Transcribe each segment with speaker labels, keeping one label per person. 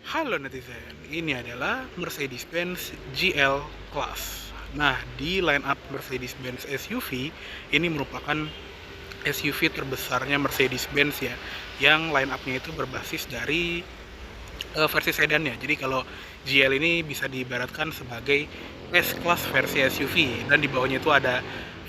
Speaker 1: Halo netizen, ini adalah Mercedes-Benz GL Class. Nah, di line up Mercedes-Benz SUV, ini merupakan SUV terbesarnya Mercedes-Benz ya, yang line up-nya itu berbasis dari versi sedannya. Jadi kalau GL ini bisa diibaratkan sebagai S-Class versi SUV, dan di bawahnya itu ada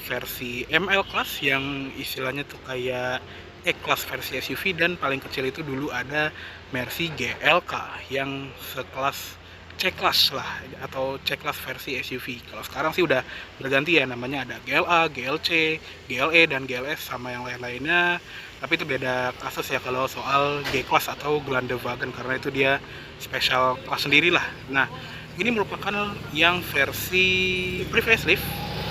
Speaker 1: versi ML Class yang istilahnya tuh kayak E-Class versi SUV, dan paling kecil itu dulu ada Mercy GLK yang sekelas C-Class lah, atau C-Class versi SUV. Kalau sekarang sih udah berganti ya, namanya ada GLA, GLC, GLE, dan GLS sama yang lain-lainnya. Tapi itu beda kasus ya kalau soal G-Class atau Wagen, karena itu dia special kelas sendiri lah. Nah, ini merupakan yang versi pre-facelift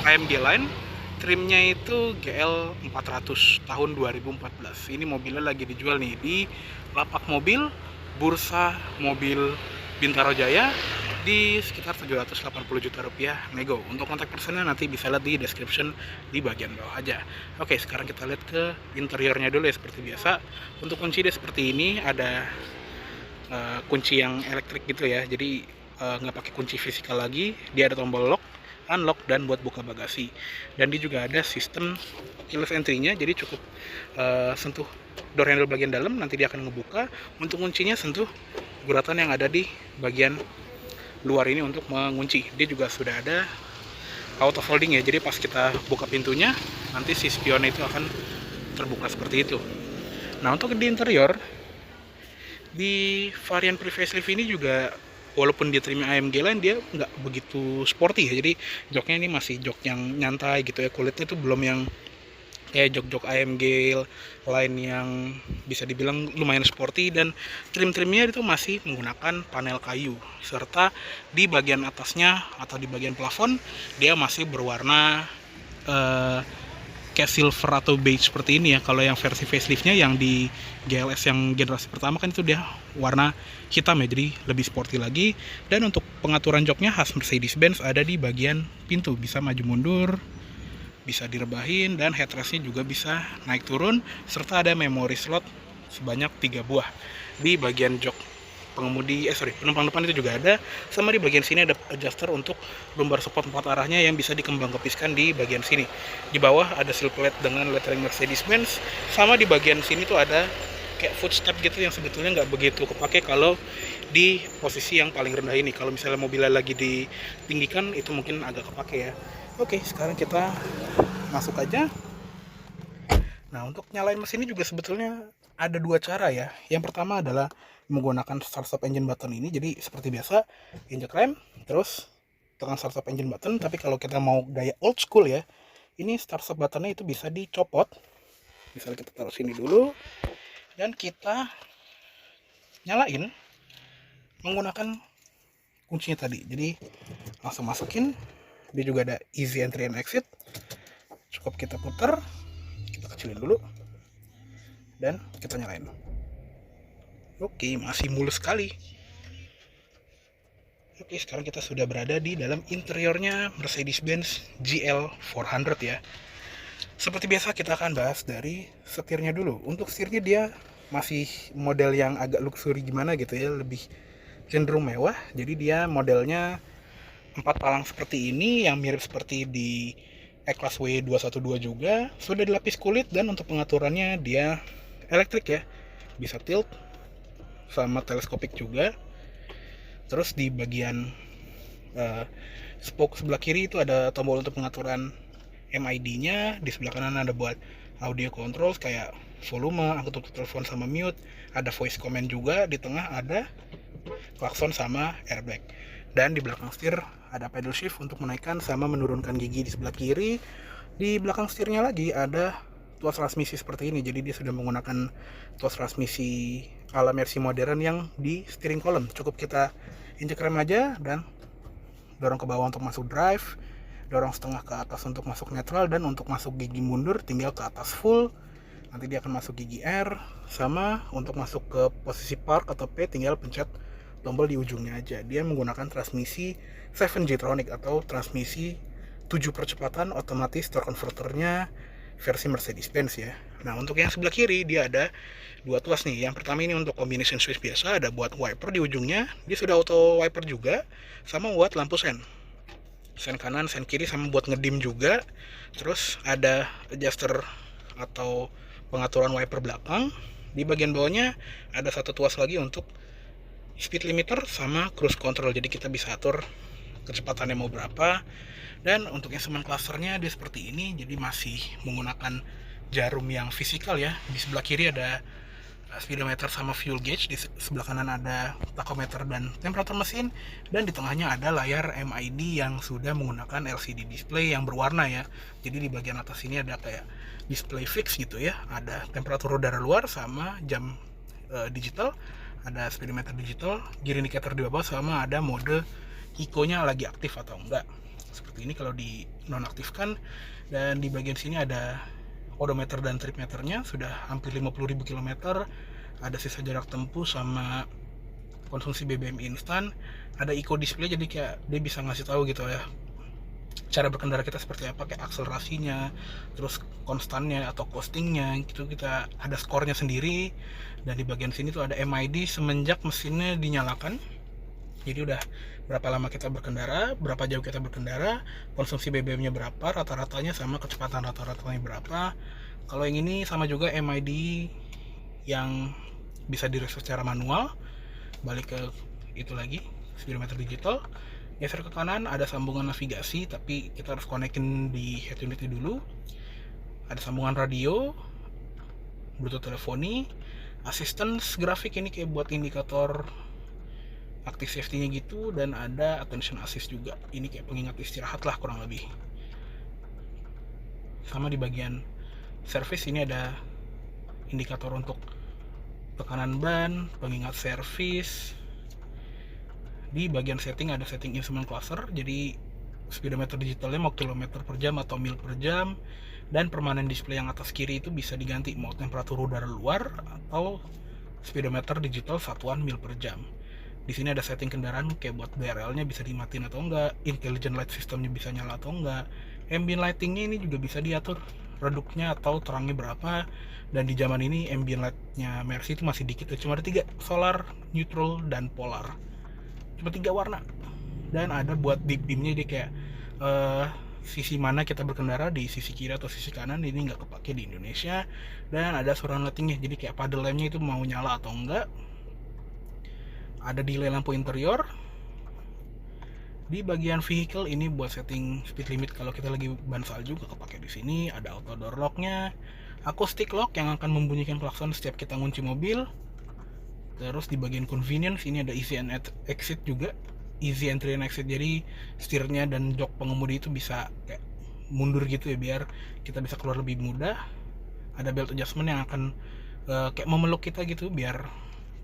Speaker 1: AMG Line. Trimnya itu GL 400 tahun 2014. Ini mobilnya lagi dijual nih di lapak mobil Bursa Mobil Bintaro Jaya di sekitar 780 juta rupiah nego. Untuk kontak personnya nanti bisa lihat di description di bagian bawah aja. Oke, sekarang kita lihat ke interiornya dulu ya, seperti biasa. Untuk kunci dia seperti ini, ada kunci yang elektrik gitu ya, jadi nggak pakai kunci fisikal lagi. Dia ada tombol lock, unlock, dan buat buka bagasi. Dan dia juga ada sistem keyless entry-nya, jadi cukup sentuh door handle bagian dalam, nanti dia akan ngebuka. Untuk kuncinya sentuh guratan yang ada di bagian luar ini untuk mengunci. Dia juga sudah ada auto folding ya, jadi pas kita buka pintunya nanti si spionnya itu akan terbuka seperti itu. Nah, untuk di interior, di varian pre-facelift ini juga walaupun dia trimnya AMG Line, dia nggak begitu sporty ya, jadi joknya ini masih jok yang nyantai gitu ya, kulitnya itu belum yang kayak jok-jok AMG Line yang bisa dibilang lumayan sporty. Dan trim-trimnya itu masih menggunakan panel kayu, serta di bagian atasnya atau di bagian plafon dia masih berwarna eh, kayak silver atau beige seperti ini ya. Kalau yang versi faceliftnya yang di GLS yang generasi pertama kan itu dia warna hitam ya, jadi lebih sporty lagi. Dan untuk pengaturan joknya khas Mercedes-Benz, ada di bagian pintu, bisa maju mundur, bisa direbahin, dan headrestnya juga bisa naik turun, serta ada memory slot sebanyak 3 buah di bagian jok penumpang depan itu juga ada. Sama di bagian sini ada adjuster untuk lumbar support 4 arahnya yang bisa dikembang kepiskan di bagian sini. Di bawah ada seal plate dengan lettering Mercedes-Benz. Sama di bagian sini tuh ada kayak footstep gitu yang sebetulnya nggak begitu kepake kalau di posisi yang paling rendah ini. Kalau misalnya mobilnya lagi ditinggikan, itu mungkin agak kepake ya. Oke, sekarang kita masuk aja. Nah, untuk nyalain mesin ini juga sebetulnya ada dua cara ya. Yang pertama adalah menggunakan start stop engine button ini. Jadi seperti biasa, injek rem, terus tekan start stop engine button. Tapi kalau kita mau gaya old school ya, ini start stop buttonnya itu bisa dicopot. Misalnya kita taruh sini dulu, dan kita nyalain menggunakan kuncinya tadi. Jadi langsung masukin. Dia juga ada easy entry and exit. Cukup kita putar, kita kecilin dulu, dan kita nyalain. Oke, masih mulus sekali. Oke, sekarang kita sudah berada di dalam interiornya Mercedes-Benz GL 400 ya. Seperti biasa kita akan bahas dari setirnya dulu. Untuk setirnya dia masih model yang agak luxury gimana gitu ya, lebih cenderung mewah. Jadi dia modelnya 4 palang seperti ini, yang mirip seperti di E-Class W212 juga. Sudah dilapis kulit, dan untuk pengaturannya dia elektrik ya. Bisa tilt sama teleskopik juga. Terus di bagian spoke sebelah kiri itu ada tombol untuk pengaturan MID-nya. Di sebelah kanan ada buat audio controls kayak volume, angkat tutup telepon sama mute. Ada voice command juga. Di tengah ada klakson sama airbag. Dan di belakang setir ada pedal shift untuk menaikkan sama menurunkan gigi di sebelah kiri. Di belakang setirnya lagi ada tuas transmisi seperti ini. Jadi dia sudah menggunakan tuas transmisi ala Mercy modern yang di steering column. Cukup kita injek rem aja dan dorong ke bawah untuk masuk drive, dorong setengah ke atas untuk masuk neutral, dan untuk masuk gigi mundur tinggal ke atas full. Nanti dia akan masuk gigi R. Sama untuk masuk ke posisi park atau P, tinggal pencet tombol di ujungnya aja. Dia menggunakan transmisi 7G-tronic atau transmisi 7 percepatan otomatis torque converternya versi Mercedes-Benz ya. Nah, untuk yang sebelah kiri dia ada dua tuas nih. Yang pertama ini untuk combination switch biasa, ada buat wiper di ujungnya, dia sudah auto wiper juga, sama buat lampu sen. Sen kanan, sen kiri, sama buat ngedim juga. Terus ada adjuster atau pengaturan wiper belakang. Di bagian bawahnya ada satu tuas lagi untuk speed limiter sama cruise control, jadi kita bisa atur kecepatannya mau berapa. Dan untuk instrument clusternya dia seperti ini, jadi masih menggunakan jarum yang fisikal ya. Di sebelah kiri ada speedometer sama fuel gauge, di sebelah kanan ada tachometer dan temperatur mesin, dan di tengahnya ada layar MID yang sudah menggunakan LCD display yang berwarna ya. Jadi di bagian atas ini ada kayak display fix gitu ya, ada temperatur udara luar sama jam digital, ada speedometer digital, gear indicator di bawah, sama ada mode eco-nya lagi aktif atau enggak. Seperti ini kalau di nonaktifkan. Dan di bagian sini ada odometer dan trip meternya, sudah hampir 50.000 km, ada sisa jarak tempuh sama konsumsi BBM instan, ada eco display, jadi kayak dia bisa ngasih tahu gitu ya cara berkendara kita seperti apa, kayak akselerasinya, terus konstannya atau costingnya gitu, kita ada skornya sendiri. Dan di bagian sini tuh ada MID semenjak mesinnya dinyalakan, jadi udah berapa lama kita berkendara, berapa jauh kita berkendara, konsumsi BBM-nya berapa, rata-ratanya sama kecepatan rata-ratanya berapa. Kalau yang ini sama juga MID yang bisa direset secara manual. Balik ke itu lagi, speedometer digital. Geser ke kanan ada sambungan navigasi, tapi kita harus konekin di head unitnya dulu. Ada sambungan radio, Bluetooth teleponi, assistance grafik ini kayak buat indikator active safety-nya gitu, dan ada attention assist juga, ini kayak pengingat istirahat lah kurang lebih. Sama di bagian service ini ada indikator untuk tekanan ban, pengingat service. Di bagian setting ada setting instrument cluster, jadi speedometer digitalnya mau kilometer per jam atau mil per jam, dan permanen display yang atas kiri itu bisa diganti mau temperatur udara luar atau speedometer digital satuan mil per jam. Di sini ada setting kendaraan kayak buat BRL-nya bisa dimatiin atau enggak, intelligent light systemnya bisa nyala atau enggak, ambient lighting-nya ini juga bisa diatur redupnya atau terangnya berapa. Dan di zaman ini ambient light-nya Mercy itu masih dikit, cuma ada 3, solar, neutral, dan polar, cuma 3 warna. Dan ada buat deep beam-nya, dia kayak sisi mana kita berkendara, di sisi kiri atau sisi kanan, ini nggak kepake di Indonesia. Dan ada surround lighting-nya, jadi kayak paddle lamp-nya itu mau nyala atau enggak. Ada delay lampu interior. Di bagian vehicle ini buat setting speed limit kalau kita lagi ban salju, juga kepake di sini. Ada auto door lock-nya, acoustic lock yang akan membunyikan klakson setiap kita ngunci mobil. Terus di bagian convenience ini ada easy and exit juga, easy entry and exit, jadi setirnya dan jok pengemudi itu bisa kayak mundur gitu ya, biar kita bisa keluar lebih mudah. Ada belt adjustment yang akan kayak memeluk kita gitu, biar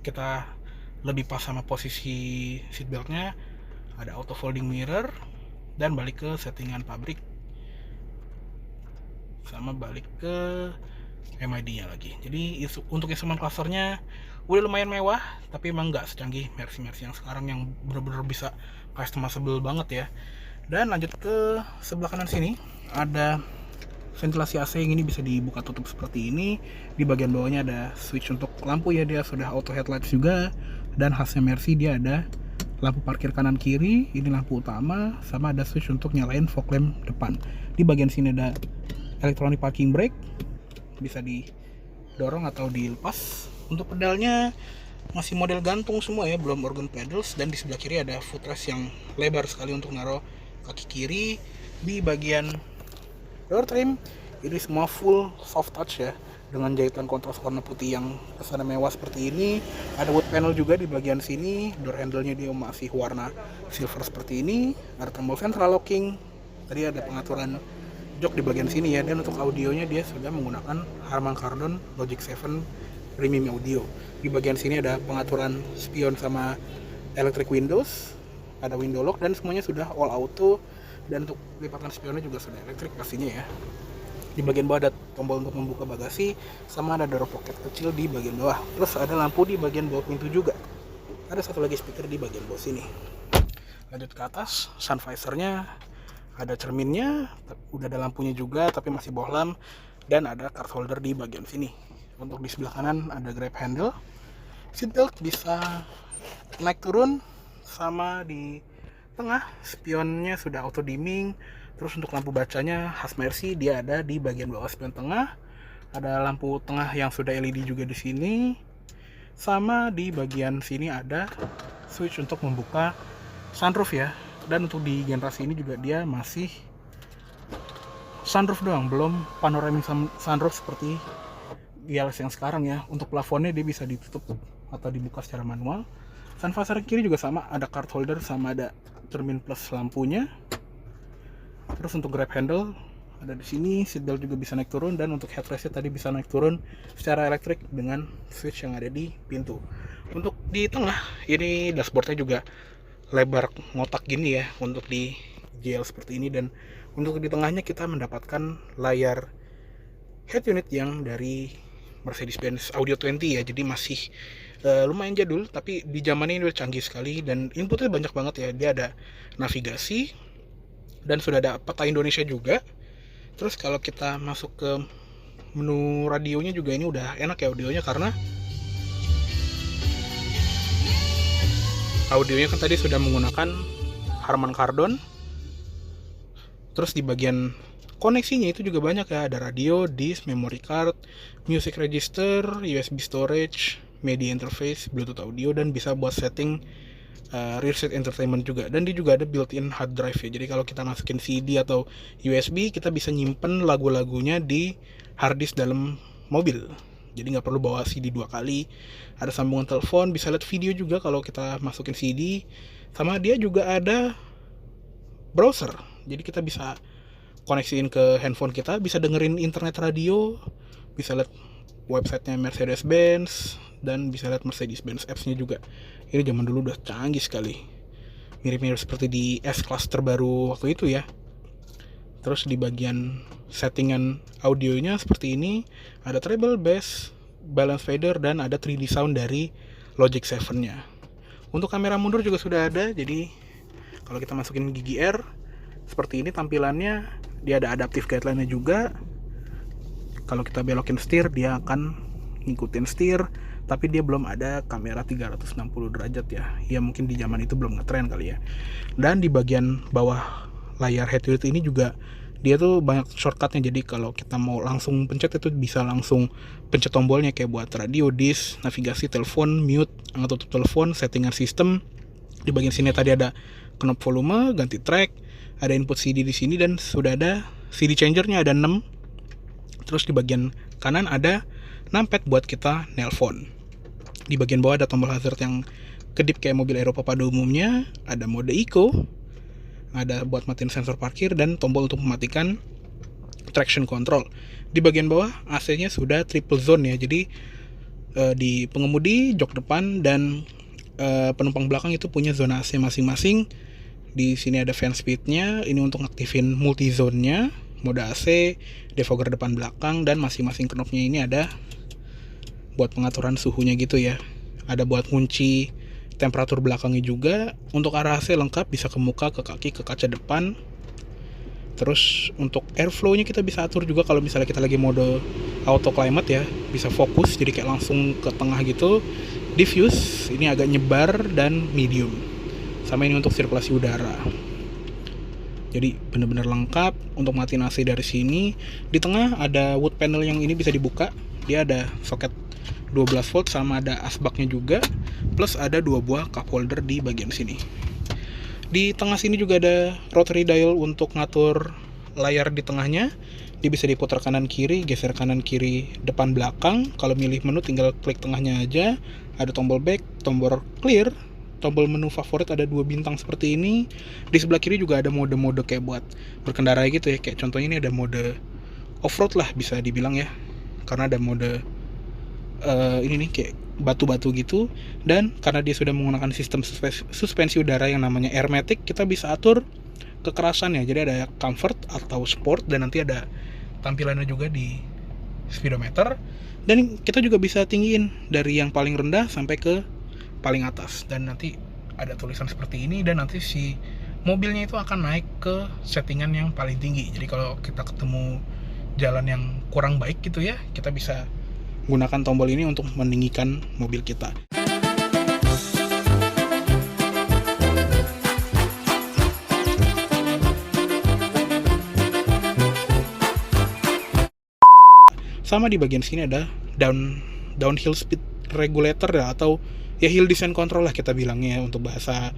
Speaker 1: kita lebih pas sama posisi seatbeltnya. Ada auto folding mirror, dan balik ke settingan pabrik, sama balik ke MID nya lagi. Jadi untuk instrument clusternya udah lumayan mewah, tapi emang nggak secanggih Mercy yang sekarang yang bener-bener bisa customizable banget ya. Dan lanjut ke sebelah kanan sini ada ventilasi AC yang ini bisa dibuka tutup seperti ini. Di bagian bawahnya ada switch untuk lampu ya, dia sudah auto headlights juga. Dan khasnya Mercy dia ada lampu parkir kanan kiri, ini lampu utama, sama ada switch untuk nyalain fog lamp depan. Di bagian sini ada electronic parking brake, bisa didorong atau dilepas. Untuk pedalnya masih model gantung semua ya, belum organ pedals. Dan di sebelah kiri ada footrest yang lebar sekali untuk naruh kaki kiri. Di bagian door trim ini semua full soft touch ya, dengan jahitan kontras warna putih yang kesannya mewah seperti ini. Ada wood panel juga di bagian sini. Door handle-nya dia masih warna silver seperti ini. Ada tombol central locking. Tadi ada pengaturan jok di bagian sini ya. Dan untuk audionya dia sudah menggunakan Harman Kardon Logic 7 Premium Audio. Di bagian sini ada pengaturan spion sama electric windows. Ada window lock dan semuanya sudah all auto. Dan untuk lipatan spionnya juga sudah elektrik pastinya ya. Di bagian bawah ada tombol untuk membuka bagasi, sama ada door pocket kecil di bagian bawah. Terus ada lampu di bagian bawah pintu juga. Ada satu lagi speaker di bagian bawah sini. Lanjut ke atas, sun visornya ada cerminnya, udah ada lampunya juga tapi masih bohlam. dan ada card holder di bagian sini. Untuk di sebelah kanan ada grab handle, seatbelt bisa naik turun, sama di tengah spionnya sudah auto dimming. Terus untuk lampu bacanya khas Mercy, dia ada di bagian bawah spion tengah. Ada lampu tengah yang sudah LED juga di sini. Sama di bagian sini ada switch untuk membuka sunroof ya. Dan untuk di generasi ini juga dia masih sunroof doang, belum panoramic sunroof seperti Galaxy yang sekarang ya. Untuk plafonnya dia bisa ditutup atau dibuka secara manual. Sun visor kiri juga sama, ada card holder sama ada cermin plus lampunya. Terus untuk grab handle ada di sini, seatbelt juga bisa naik turun, dan untuk headrestnya tadi bisa naik turun secara elektrik dengan switch yang ada di pintu. Untuk di tengah ini dashboardnya juga lebar ngotak gini ya untuk di GL seperti ini, dan untuk di tengahnya kita mendapatkan layar head unit yang dari Mercedes-Benz Audio 20 ya, jadi masih lumayan jadul, tapi di zaman ini udah canggih sekali dan inputnya banyak banget ya. Dia ada navigasi dan sudah ada peta Indonesia juga. Terus kalau kita masuk ke menu radionya juga ini udah enak ya audionya, karena audionya kan tadi sudah menggunakan Harman Kardon. Terus di bagian koneksinya itu juga banyak ya, ada radio, disk, memory card, music register, USB storage, media interface, Bluetooth audio, dan bisa buat setting rear seat entertainment juga. Dan dia juga ada built-in hard drive ya, jadi kalau kita masukin CD atau USB, kita bisa nyimpen lagu-lagunya di hard disk dalam mobil, jadi nggak perlu bawa CD 2 kali. Ada sambungan telepon, bisa lihat video juga kalau kita masukin CD. Sama dia juga ada browser, jadi kita bisa koneksiin ke handphone kita, bisa dengerin internet radio, bisa lihat websitenya Mercedes-Benz, dan bisa lihat Mercedes-Benz apps-nya juga. Ini zaman dulu udah canggih sekali, mirip-mirip seperti di S-Class terbaru waktu itu ya. Terus di bagian settingan audionya seperti ini, ada treble, bass, balance fader, dan ada 3D sound dari Logic 7-nya. Untuk kamera mundur juga sudah ada, jadi kalau kita masukin gigi R seperti ini tampilannya. Dia ada adaptive guideline-nya juga. Kalau kita belokin setir, dia akan ngikutin setir, tapi dia belum ada kamera 360 derajat ya. Ya mungkin di zaman itu belum ngetren kali ya. Dan di bagian bawah layar head unit ini juga dia tuh banyak shortcutnya, jadi kalau kita mau langsung pencet itu bisa langsung pencet tombolnya, kayak buat radio, disk, navigasi, telepon, mute atau tutup telepon, settingan sistem. Di bagian sini tadi ada knob volume, ganti track, ada input CD di sini, dan sudah ada CD changernya ada 6. Terus di bagian kanan ada numpad buat kita nelpon. Di bagian bawah ada tombol hazard yang kedip kayak mobil Eropa pada umumnya, ada mode eco, ada buat matiin sensor parkir, dan tombol untuk mematikan traction control. Di bagian bawah AC-nya sudah triple zone ya, jadi di pengemudi, jok depan, dan penumpang belakang itu punya zona AC masing-masing. Di sini ada fan speed-nya, ini untuk aktifin multi zone-nya, mode AC, defogger depan belakang, dan masing-masing knopnya ini ada buat pengaturan suhunya gitu ya. Ada buat kunci temperatur belakangnya juga. Untuk arah AC lengkap, bisa ke muka, ke kaki, ke kaca depan. Terus untuk airflow-nya kita bisa atur juga kalau misalnya kita lagi mode auto climate ya, bisa fokus jadi kayak langsung ke tengah gitu. Diffuse ini agak nyebar, dan medium. Sama ini untuk sirkulasi udara. Jadi benar-benar lengkap. Untuk matiin AC dari sini, di tengah ada wood panel yang ini bisa dibuka. Dia ada soket 12 volt sama ada asbaknya juga, plus ada 2 buah cup holder di bagian sini. Di tengah sini juga ada rotary dial untuk ngatur layar di tengahnya. Dia bisa diputar kanan kiri, geser kanan kiri, depan belakang. Kalau milih menu tinggal klik tengahnya aja. Ada tombol back, tombol clear, tombol menu favorit ada 2 bintang seperti ini. Di sebelah kiri juga ada mode-mode kayak buat berkendara gitu ya. Kayak contohnya ini ada mode off-road lah bisa dibilang ya, karena ada mode ini nih kayak batu-batu gitu. Dan karena dia sudah menggunakan sistem suspensi udara yang namanya Airmatic, kita bisa atur kekerasan ya. Jadi ada comfort atau sport, dan nanti ada tampilannya juga di speedometer. Dan kita juga bisa tinggiin dari yang paling rendah sampai ke paling atas, dan nanti ada tulisan seperti ini, dan nanti si mobilnya itu akan naik ke settingan yang paling tinggi. Jadi kalau kita ketemu jalan yang kurang baik gitu ya, kita bisa gunakan tombol ini untuk mendinginkan mobil kita. Sama di bagian sini ada downhill speed regulator ya, atau ya hill descent control lah kita bilangnya untuk bahasa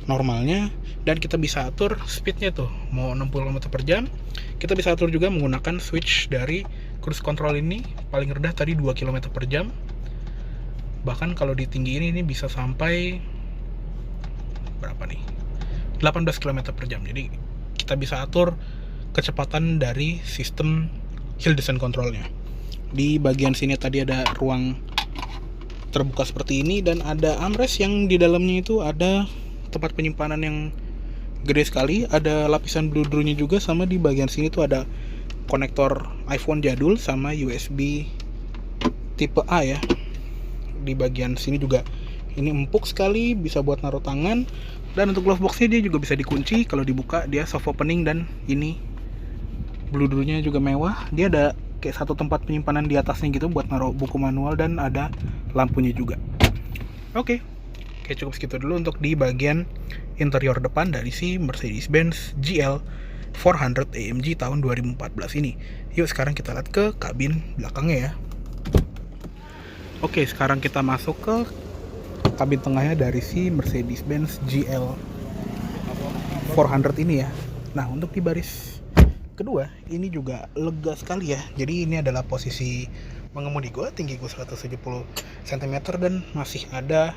Speaker 1: normalnya. Dan kita bisa atur speednya tuh, mau 60 km per jam. Kita bisa atur juga menggunakan switch dari cruise control ini. Paling rendah tadi 2 km per jam. Bahkan kalau ditinggiin ini bisa sampai berapa nih? 18 km per jam. Jadi kita bisa atur kecepatan dari sistem hill descent controlnya. Di bagian sini tadi ada ruang terbuka seperti ini, dan ada armrest yang di dalamnya itu ada tempat penyimpanan yang gede sekali. Ada lapisan bludrunya juga, sama di bagian sini tuh ada konektor iPhone jadul sama USB tipe A ya. Di bagian sini juga ini empuk sekali, bisa buat naruh tangan. Dan untuk glove boxnya dia juga bisa dikunci, kalau dibuka dia soft opening, dan ini bludrunya juga mewah. Dia ada kayak satu tempat penyimpanan di atasnya gitu buat naruh buku manual, dan ada lampunya juga. Oke, cukup segitu dulu untuk di bagian interior depan dari si Mercedes-Benz GL 400 AMG tahun 2014 ini. Yuk sekarang kita lihat ke kabin belakangnya ya. Oke, sekarang kita masuk ke kabin tengahnya dari si Mercedes-Benz GL 400 ini ya. Nah, untuk di baris kedua ini juga lega sekali ya. Jadi ini adalah posisi mengemudi gue, tinggi gue 170 cm, dan masih ada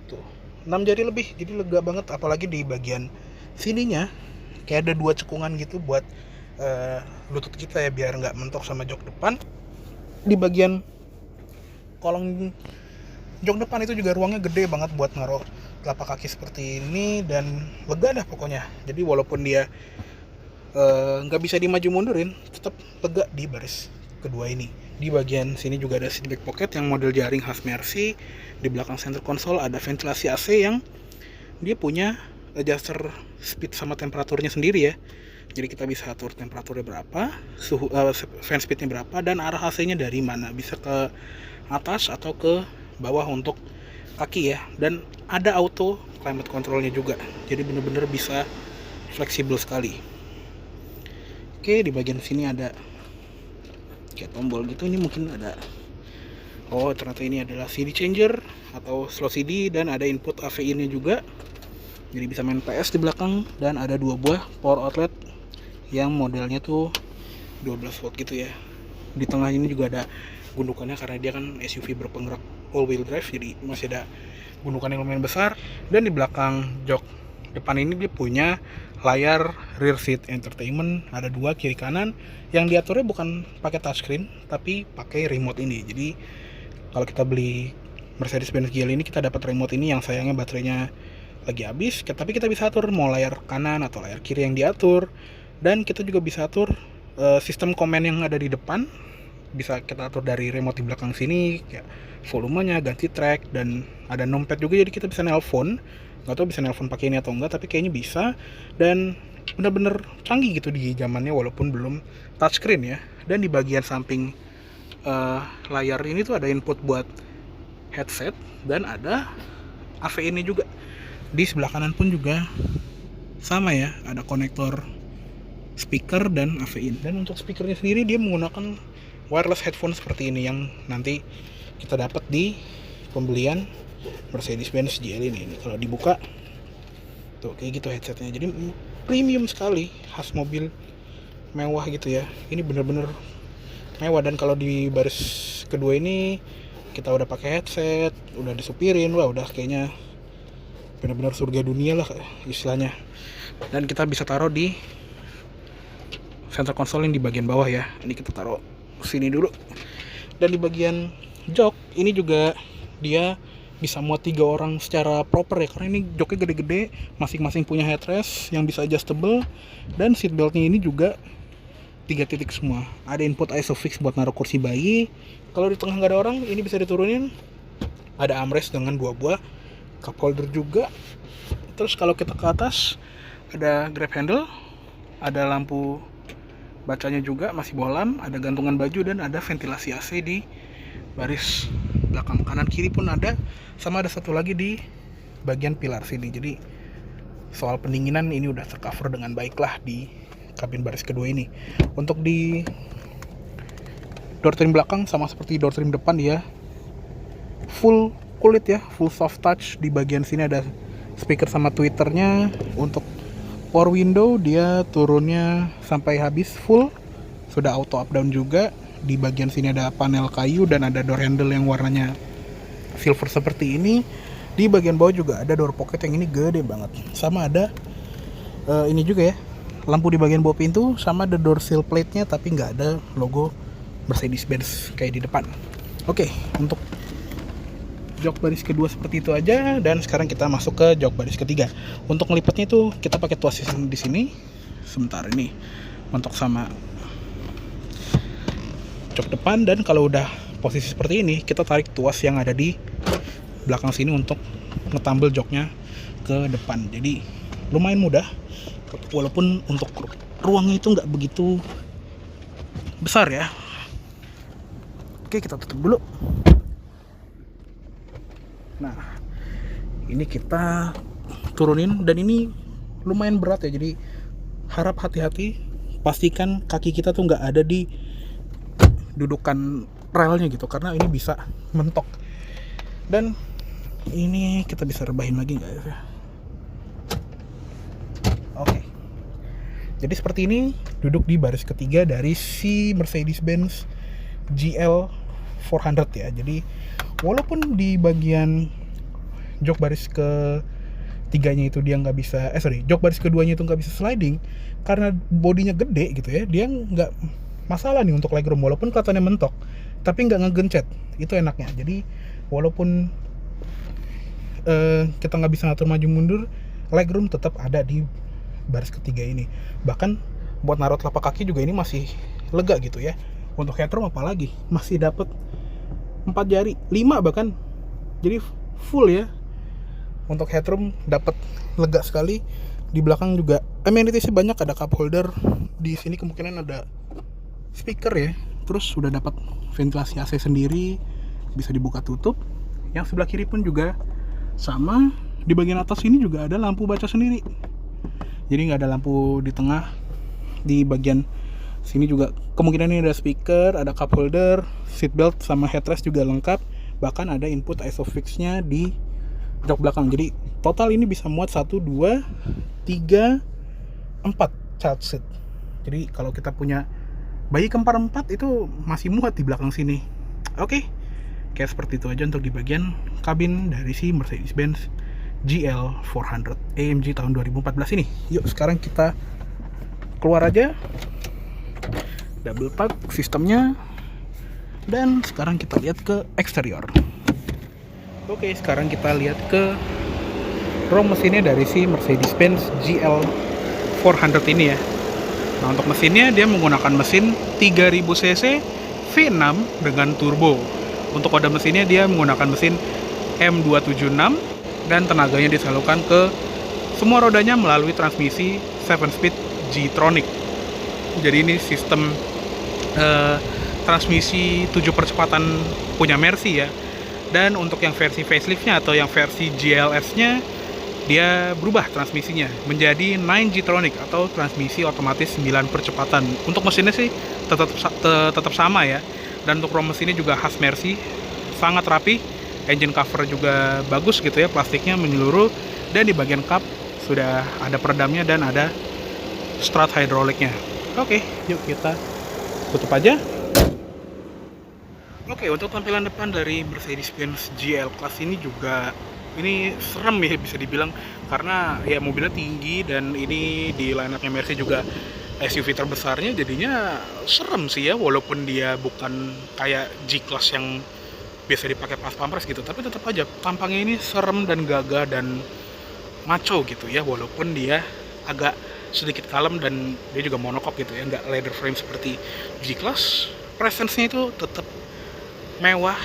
Speaker 1: tuh 6 jari lebih, jadi lega banget. Apalagi di bagian sininya kayak ada 2 cekungan gitu buat lutut kita ya, biar nggak mentok sama jok depan. Di bagian kolong jok depan itu juga ruangnya gede banget buat naruh telapak kaki seperti ini, dan lega dah pokoknya. Jadi walaupun dia nggak bisa dimaju mundurin, tetap lega di baris kedua ini. Di bagian sini juga ada seat back pocket yang model jaring khas Mercy. Di belakang center console ada ventilasi AC yang dia punya adjuster speed sama temperaturnya sendiri ya. Jadi kita bisa atur temperaturnya berapa, suhu fan speednya berapa, dan arah AC-nya dari mana, bisa ke atas atau ke bawah untuk kaki ya. Dan ada auto climate controlnya juga, jadi bener-bener bisa fleksibel sekali. Oke, di bagian sini ada kayak tombol gitu. Ini mungkin ada, oh ternyata ini adalah CD changer atau slow CD, dan ada input AV-nya juga. Jadi bisa main PS di belakang, dan ada 2 buah power outlet yang modelnya tuh 12 volt gitu ya. Di tengah ini juga ada gundukannya karena dia kan SUV berpenggerak all wheel drive, jadi masih ada gundukan yang lumayan besar. Dan di belakang jok depan ini dia punya layar rear seat entertainment, ada 2 kiri kanan, yang diaturnya bukan pakai touchscreen tapi pakai remote ini. Jadi kalau kita beli Mercedes-Benz GL ini, kita dapat remote ini yang sayangnya baterainya lagi habis, tapi kita bisa atur mau layar kanan atau layar kiri yang diatur. Dan kita juga bisa atur sistem komen yang ada di depan, bisa kita atur dari remote di belakang sini, kayak volumenya, ganti track, dan ada numpad juga, jadi kita bisa nelpon. Nggak tahu bisa nelpon pakai ini atau enggak, tapi kayaknya bisa. Dan bener-bener canggih gitu di zamannya walaupun belum touchscreen ya. Dan di bagian samping layar ini tuh ada input buat headset, dan ada AV ini juga. Di sebelah kanan pun juga sama ya, ada konektor speaker dan AV in. Dan untuk speakernya sendiri dia menggunakan wireless headphone seperti ini yang nanti kita dapat di pembelian Mercedes-Benz GL ini. Kalau dibuka tuh kayak gitu headsetnya, jadi premium sekali, khas mobil mewah gitu ya. Ini bener-bener mewah. Dan kalau di baris kedua ini kita udah pakai headset, udah disupirin, wah udah kayaknya bener-bener surga dunia lah istilahnya. Dan kita bisa taruh di center console yang di bagian bawah ya. Ini kita taruh sini dulu. Dan di bagian jok ini juga dia bisa muat 3 orang secara proper ya, karena ini joknya gede-gede, masing-masing punya headrest yang bisa adjustable, dan seatbeltnya ini juga 3 titik semua. Ada input ISOFIX buat naruh kursi bayi. Kalau di tengah nggak ada orang, ini bisa diturunin. Ada armrest dengan 2 buah cup holder juga. Terus kalau kita ke atas ada grab handle, ada lampu bacanya juga masih bohlam, ada gantungan baju dan ada ventilasi AC di baris belakang. Kanan kiri pun ada, sama ada satu lagi di bagian pilar sini. Jadi soal pendinginan ini udah tercover dengan baik lah di kabin baris kedua ini. Untuk di door trim belakang sama seperti door trim depan, dia full kulit ya, full soft touch. Di bagian sini ada speaker sama tweeternya. Untuk power window dia turunnya sampai habis full, sudah auto up down juga. Di bagian sini ada panel kayu dan ada door handle yang warnanya silver seperti ini. Di bagian bawah juga ada door pocket yang ini gede banget. Sama ada ini juga ya, lampu di bagian bawah pintu, sama ada door sill plate-nya tapi nggak ada logo Mercedes-Benz kayak di depan. Oke, untuk jok baris kedua seperti itu aja, dan sekarang kita masuk ke jok baris ketiga. Untuk ngelipatnya itu kita pakai tuas di sini. Sebentar, ini mentok sama jok depan, dan kalau udah posisi seperti ini kita tarik tuas yang ada di belakang sini untuk ngetambel joknya ke depan. Jadi lumayan mudah, walaupun untuk ruangnya itu nggak begitu besar ya. Oke, kita tutup dulu. Nah, ini kita turunin, dan ini lumayan berat ya, jadi harap hati-hati, pastikan kaki kita tuh nggak ada di dudukan relnya gitu, karena ini bisa mentok. Dan ini kita bisa rebahin lagi nggak ya? Oke, jadi seperti ini duduk di baris ketiga dari si Mercedes-Benz GL 400 ya. Jadi walaupun di bagian jok baris ketiganya itu dia nggak bisa, jok baris keduanya itu nggak bisa sliding karena bodinya gede gitu ya, dia nggak masalah nih untuk legroom, walaupun kelihatannya mentok tapi nggak ngegencet. Itu enaknya. Jadi walaupun kita nggak bisa ngatur maju mundur, legroom tetap ada di baris ketiga ini. Bahkan buat naruh telapak kaki juga ini masih lega gitu ya. Untuk headroom apalagi masih dapat 4 jari, 5 bahkan. Jadi full ya. Untuk headroom dapat lega sekali. Di belakang juga amenities banyak, ada cup holder. Di sini kemungkinan ada speaker ya. Terus sudah dapat ventilasi AC sendiri, bisa dibuka tutup. Yang sebelah kiri pun juga sama. Di bagian atas ini juga ada lampu baca sendiri. Jadi nggak ada lampu di tengah. Di bagian sini juga kemungkinan ini ada speaker, ada cup holder, seatbelt sama headrest juga lengkap. Bahkan ada input ISOFIX-nya di jok belakang. Jadi total ini bisa muat 1, 2, 3, 4 child seat. Jadi kalau kita punya bayi kembar 4 itu masih muat di belakang sini. Oke, kayak seperti itu aja untuk di bagian kabin dari si Mercedes-Benz GL 400 AMG tahun 2014 ini. Yuk sekarang kita keluar aja. Double park sistemnya, dan sekarang kita lihat ke eksterior. Oke, sekarang kita lihat ke rom mesinnya dari si Mercedes-Benz GL 400 ini ya. Nah, untuk mesinnya dia menggunakan mesin 3000 cc V6 dengan turbo. Untuk kode mesinnya dia menggunakan mesin M276 dan tenaganya disalurkan ke semua rodanya melalui transmisi 7-speed G-tronic. Jadi ini sistem transmisi 7 percepatan punya Mercy ya. Dan untuk yang versi faceliftnya atau yang versi GLS-nya, dia berubah transmisinya menjadi 9 G-tronic atau transmisi otomatis 9 percepatan. Untuk mesinnya sih tetap sama ya. Dan untuk rom mesinnya juga khas Mercy, sangat rapi. Engine cover juga bagus gitu ya, plastiknya menyeluruh. Dan di bagian kap sudah ada peredamnya dan ada strut hidroliknya. Oke, yuk kita tutup aja. Oke, untuk tampilan depan dari Mercedes-Benz GL Class ini juga ini serem ya bisa dibilang, karena ya mobilnya tinggi dan ini di line-up-nya Mercy juga SUV terbesarnya, jadinya serem sih ya, walaupun dia bukan kayak G-Class yang biasa dipakai pas pampres gitu, tapi tetap aja tampangnya ini serem dan gagah dan macho gitu ya, walaupun dia agak sedikit kalem dan dia juga monokok gitu ya, nggak leather frame seperti G-Class. Presence-nya itu tetap mewah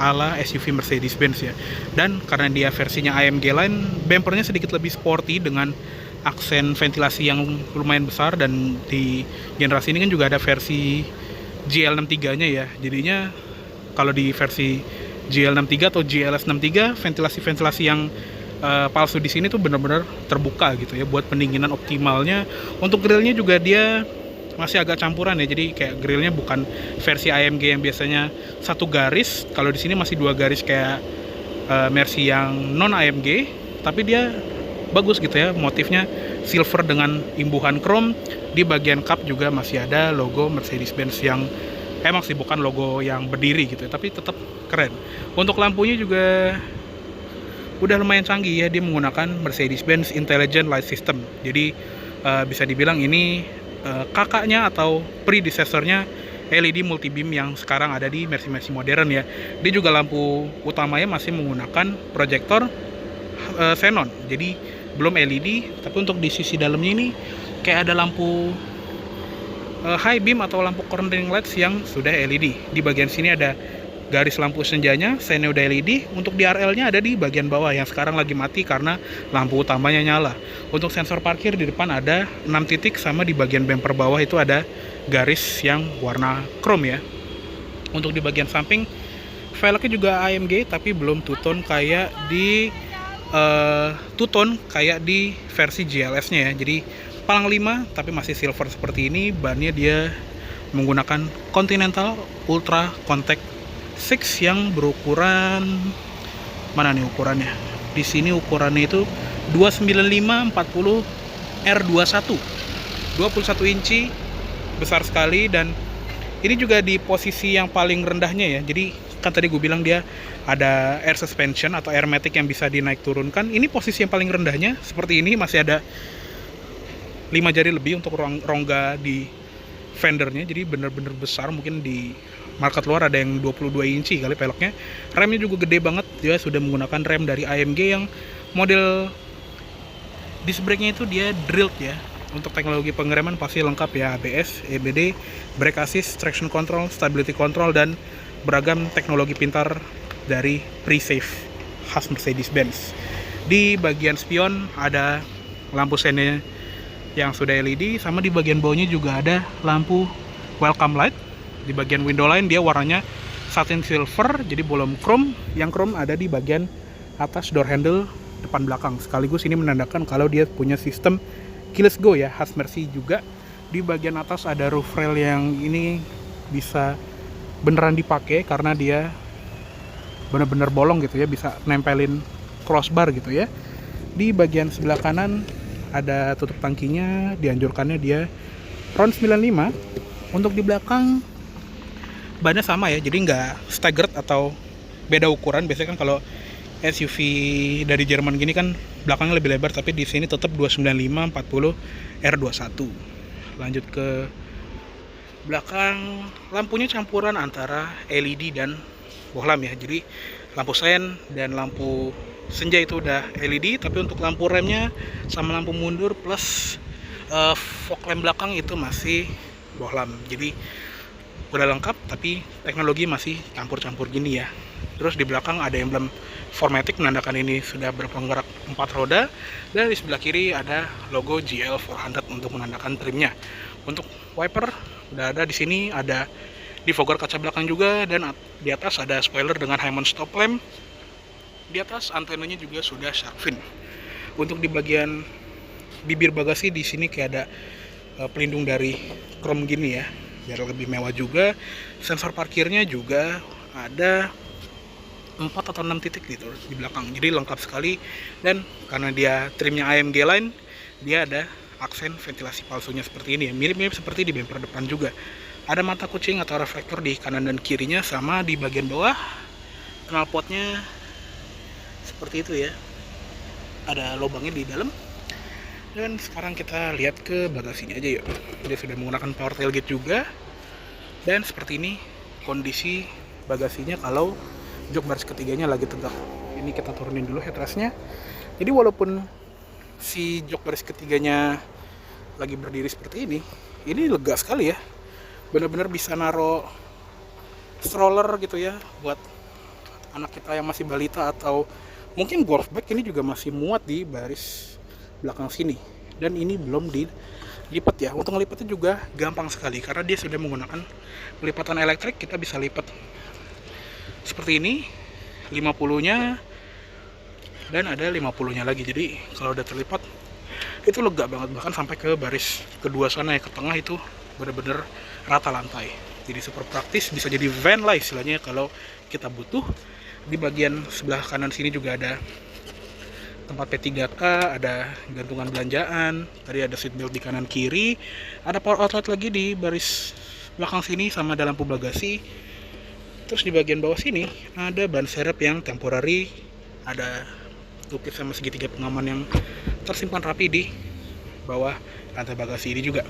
Speaker 1: ala SUV Mercedes-Benz ya. Dan karena dia versinya AMG line, bumpernya sedikit lebih sporty dengan aksen ventilasi yang lumayan besar, dan di generasi ini kan juga ada versi GL63-nya ya. Jadinya kalau di versi GL63 atau GLS63, ventilasi-ventilasi yang palsu di sini tuh benar-benar terbuka gitu ya buat pendinginan optimalnya. Untuk grillnya juga dia masih agak campuran ya, jadi kayak grillnya bukan versi AMG yang biasanya satu garis. Kalau di sini masih dua garis kayak Mercy yang non AMG, tapi dia bagus gitu ya, motifnya silver dengan imbuhan chrome. Di bagian cup juga masih ada logo Mercedes-Benz yang emang sih bukan logo yang berdiri gitu ya, tapi tetap keren. Untuk lampunya juga udah lumayan canggih ya, dia menggunakan Mercedes-Benz Intelligent Light System. Jadi bisa dibilang ini kakaknya atau predecessornya LED multibeam yang sekarang ada di Mercy modern ya. Dia juga lampu utamanya masih menggunakan proyektor xenon, jadi belum LED. Tapi untuk di sisi dalamnya ini kayak ada lampu high beam atau lampu cornering lights yang sudah LED. Di bagian sini ada garis lampu senjanya, seinnya udah LED. Untuk DRL-nya ada di bagian bawah yang sekarang lagi mati karena lampu utamanya nyala. Untuk sensor parkir di depan ada 6 titik, sama di bagian bumper bawah itu ada garis yang warna chrome ya. Untuk di bagian samping velgnya juga AMG tapi belum two-tone kayak di two-tone kayak di versi GLS-nya ya. Jadi palang 5 tapi masih silver seperti ini. Bannya dia menggunakan Continental Ultra Contact 6 yang berukuran, mana nih ukurannya? Di sini ukurannya itu 295/40 R21, 21 inci, besar sekali. Dan ini juga di posisi yang paling rendahnya ya. Jadi kan tadi gue bilang dia ada air suspension atau air matic yang bisa dinaik turunkan. Ini posisi yang paling rendahnya seperti ini, masih ada 5 jari lebih untuk rongga di fendernya. Jadi bener-bener besar, mungkin di market luar ada yang 22 inci kali peleknya. Remnya juga gede banget, dia sudah menggunakan rem dari AMG yang model disc brake-nya itu dia drilled ya. Untuk teknologi pengereman pasti lengkap ya, ABS, EBD, brake assist, traction control, stability control, dan beragam teknologi pintar dari pre-save khas Mercedes-Benz. Di bagian spion ada lampu seinnya yang sudah LED, sama di bagian bawahnya juga ada lampu welcome light. Di bagian window line dia warnanya satin silver, jadi belum chrome. Yang chrome ada di bagian atas door handle depan belakang. Sekaligus ini menandakan kalau dia punya sistem keyless go ya, khas Mercy juga. Di bagian atas ada roof rail yang ini bisa beneran dipakai karena dia bener-bener bolong gitu ya, bisa nempelin crossbar gitu ya. Di bagian sebelah kanan ada tutup tangkinya, dianjurkannya dia round 95. Untuk di belakang bannya sama ya, jadi nggak staggered atau beda ukuran. Biasanya kan kalau SUV dari Jerman gini kan belakangnya lebih lebar, tapi di sini tetap 295/40 R21. Lanjut ke belakang, lampunya campuran antara LED dan bohlam ya. Jadi lampu sen dan lampu senja itu udah LED, tapi untuk lampu remnya sama lampu mundur plus fog lamp belakang itu masih bohlam. Jadi udah lengkap, tapi teknologi masih campur-campur gini ya. Terus di belakang ada emblem 4MATIC menandakan ini sudah berpenggerak 4 roda, dan di sebelah kiri ada logo GL400 untuk menandakan trimnya. Untuk wiper udah ada di sini, ada defogger kaca belakang juga, dan di atas ada spoiler dengan High-mount stop lamp. Di atas antenanya juga sudah shark fin. Untuk di bagian bibir bagasi di sini kayak ada pelindung dari chrome gini ya, biar lebih mewah juga. Sensor parkirnya juga ada 4 atau 6 titik gitu di belakang, jadi lengkap sekali. Dan karena dia trimnya AMG line, dia ada aksen ventilasi palsunya seperti ini ya, mirip-mirip seperti di bumper depan juga. Ada mata kucing atau reflektor di kanan dan kirinya, sama di bagian bawah knalpotnya seperti itu ya, ada lubangnya di dalam. Dan sekarang kita lihat ke bagasinya aja yuk. Dia sudah menggunakan power tailgate juga, dan seperti ini kondisi bagasinya kalau jok baris ketiganya lagi tegak. Ini kita turunin dulu headrestnya. Jadi walaupun si jok baris ketiganya lagi berdiri seperti ini lega sekali ya. Benar-benar bisa naro stroller gitu ya, buat anak kita yang masih balita atau mungkin golf bag. Ini juga masih muat di baris belakang sini. dan ini belum dilipat ya. Untuk ngelipatnya juga gampang sekali karena dia sudah menggunakan lipatan elektrik. Kita bisa lipat seperti ini 50-nya dan ada 50-nya lagi. Jadi kalau udah terlipat itu lega banget, bahkan sampai ke baris kedua sana ya, ke tengah itu bener-bener rata lantai. Jadi super praktis, bisa jadi van lah istilahnya kalau kita butuh. Di bagian sebelah kanan sini juga ada tempat P3K, ada gantungan belanjaan, tadi ada seat belt di kanan kiri, ada power outlet lagi di baris belakang sini sama ada lampu bagasi. Terus di bagian bawah sini ada ban serep yang temporary, ada tukis sama segitiga pengaman yang tersimpan rapi di bawah rantai bagasi ini juga.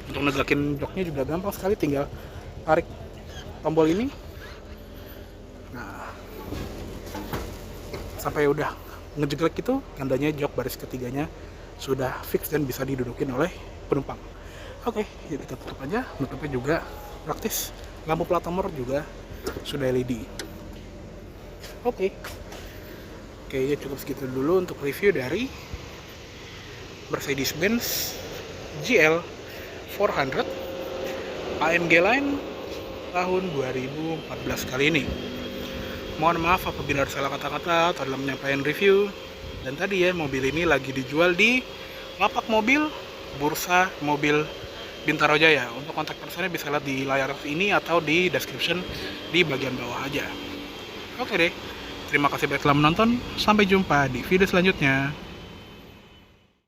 Speaker 1: Untuk negakin joknya juga gampang sekali, tinggal tarik tombol ini. Nah, sampai udah ngejeglek itu tandanya jok baris ketiganya sudah fix dan bisa didudukin oleh penumpang. Oke, jadi kita tutup aja. Nutupnya juga praktis, lampu plat nomor juga sudah LED. Oke, kayaknya cukup segitu dulu untuk review dari Mercedes-Benz GL 400 AMG Line tahun 2014 kali ini. Mohon maaf apabila ada salah kata-kata dalam menyampaikan review. Dan tadi ya, mobil ini lagi dijual di lapak mobil Bursa Mobil Bintaro Jaya. Untuk kontak personnya bisa lihat di layar ini atau di description di bagian bawah aja. Oke deh, terima kasih banyak telah menonton. Sampai jumpa di video selanjutnya.